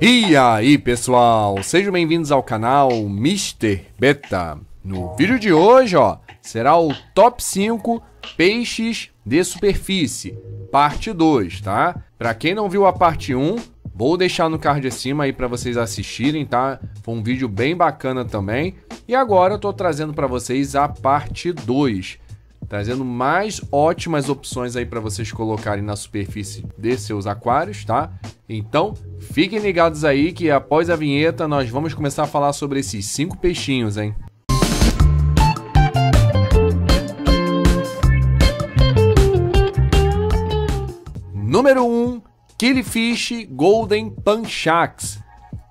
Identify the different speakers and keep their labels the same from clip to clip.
Speaker 1: E aí pessoal, sejam bem-vindos ao canal Mr. Beta. No vídeo de hoje, será o top 5 peixes de superfície, parte 2, tá? Pra quem não viu a parte 1, vou deixar no card acima aí pra vocês assistirem, tá? Foi um vídeo bem bacana também. E agora eu tô trazendo pra vocês a parte 2, trazendo mais ótimas opções aí para vocês colocarem na superfície de seus aquários, tá? Então, fiquem ligados aí que após a vinheta nós vamos começar a falar sobre esses 5 peixinhos, hein? Número 1, Killifish Golden Punchax.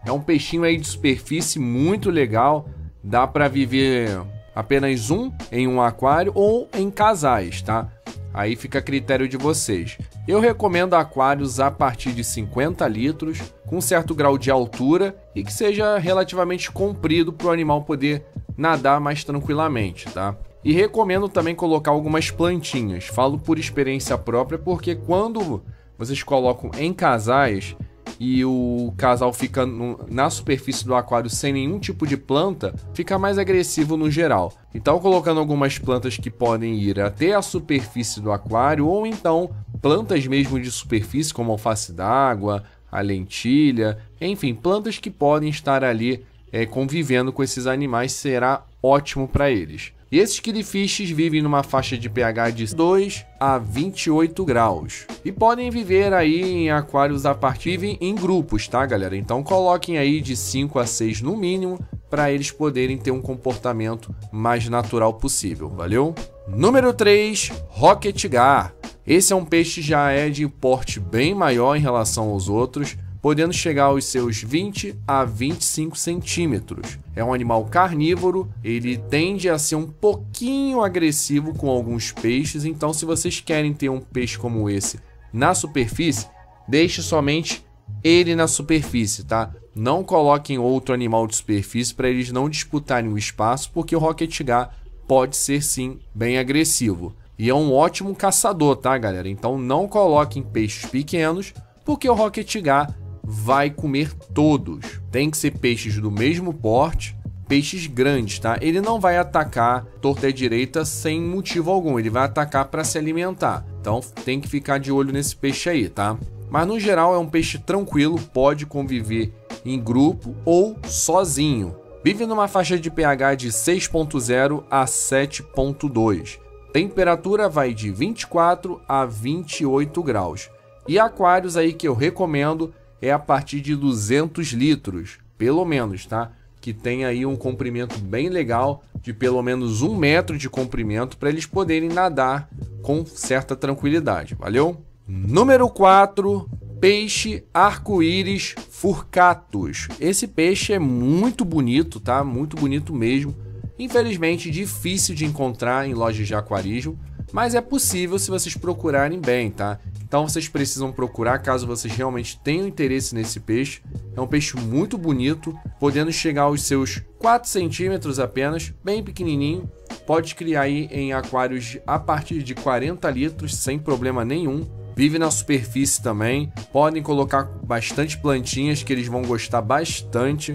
Speaker 1: É um peixinho aí de superfície muito legal, dá para viver apenas um em um aquário ou em casais, tá? Aí fica a critério de vocês. Eu recomendo aquários a partir de 50 litros, com certo grau de altura e que seja relativamente comprido para o animal poder nadar mais tranquilamente, tá? E recomendo também colocar algumas plantinhas. Falo por experiência própria porque quando vocês colocam em casais e o casal fica na superfície do aquário sem nenhum tipo de planta, fica mais agressivo no geral. Então, colocando algumas plantas que podem ir até a superfície do aquário, ou então plantas mesmo de superfície, como alface d'água, a lentilha, enfim, plantas que podem estar ali convivendo com esses animais, será ótimo para eles. E esses killifish vivem numa faixa de pH de 2 a 28 graus. E podem viver aí em aquários a partir em grupos, tá, galera? Então coloquem aí de 5 a 6 no mínimo, para eles poderem ter um comportamento mais natural possível, valeu? Número 3, Rocket Gar. Esse é um peixe que já é de porte bem maior em relação aos outros, podendo chegar aos seus 20 a 25 centímetros. É um animal carnívoro, ele tende a ser um pouquinho agressivo com alguns peixes, então se vocês querem ter um peixe como esse na superfície, deixe somente ele na superfície, tá? Não coloquem outro animal de superfície para eles não disputarem o espaço, porque o Rocket Gar pode ser sim bem agressivo. E é um ótimo caçador, tá, galera? Então não coloquem peixes pequenos, porque o Rocket Gar vai comer todos. Tem que ser peixes do mesmo porte, peixes grandes, tá? Ele não vai atacar torta e direita sem motivo algum, ele vai atacar para se alimentar. Então tem que ficar de olho nesse peixe aí, tá? Mas no geral é um peixe tranquilo, pode conviver em grupo ou sozinho. Vive numa faixa de pH de 6.0 a 7.2. Temperatura vai de 24 a 28 graus. E aquários aí que eu recomendo é a partir de 200 litros, pelo menos, tá? Que tem aí um comprimento bem legal, de pelo menos 1 metro de comprimento, para eles poderem nadar com certa tranquilidade, valeu? Número 4, peixe arco-íris furcatus. Esse peixe é muito bonito, tá? Muito bonito mesmo. Infelizmente, difícil de encontrar em lojas de aquarismo, mas é possível se vocês procurarem bem, tá? Então vocês precisam procurar caso vocês realmente tenham interesse nesse peixe. É um peixe muito bonito, podendo chegar aos seus 4 centímetros apenas, bem pequenininho. Pode criar aí em aquários a partir de 40 litros sem problema nenhum. Vive na superfície também, podem colocar bastante plantinhas que eles vão gostar bastante.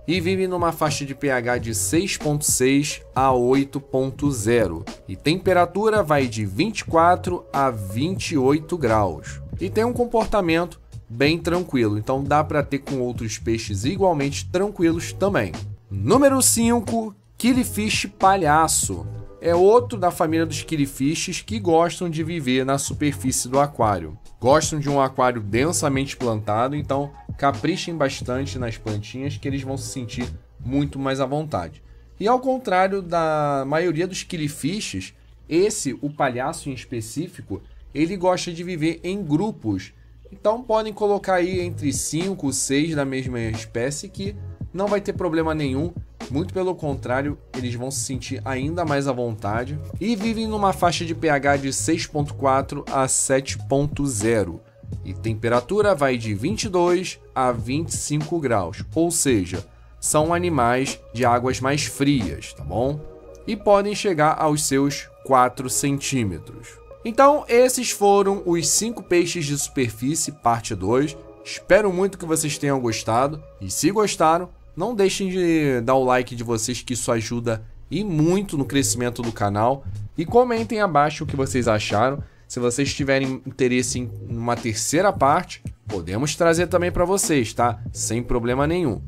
Speaker 1: E vive numa faixa de pH de 6.6 a 8.0 e temperatura vai de 24 a 28 graus. E tem um comportamento bem tranquilo, então dá para ter com outros peixes igualmente tranquilos também. Número 5, Killifish palhaço. É outro da família dos killifish que gostam de viver na superfície do aquário. Gostam de um aquário densamente plantado, então caprichem bastante nas plantinhas que eles vão se sentir muito mais à vontade. E ao contrário da maioria dos killifish, o palhaço em específico, ele gosta de viver em grupos. Então podem colocar aí entre 5 ou 6 da mesma espécie que não vai ter problema nenhum. Muito pelo contrário, eles vão se sentir ainda mais à vontade. E vivem numa faixa de pH de 6.4 a 7.0. E temperatura vai de 22 a 25 graus. Ou seja, são animais de águas mais frias, tá bom? E podem chegar aos seus 4 centímetros. Então, esses foram os 5 peixes de superfície, parte 2. Espero muito que vocês tenham gostado e se gostaram, não deixem de dar o like de vocês, que isso ajuda e muito no crescimento do canal. E comentem abaixo o que vocês acharam. Se vocês tiverem interesse em uma terceira parte, podemos trazer também para vocês, tá? Sem problema nenhum.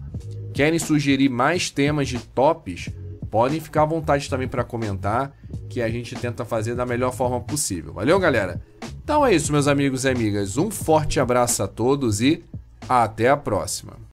Speaker 1: Querem sugerir mais temas de tops? Podem ficar à vontade também para comentar, que a gente tenta fazer da melhor forma possível. Valeu, galera? Então é isso, meus amigos e amigas. Um forte abraço a todos e até a próxima.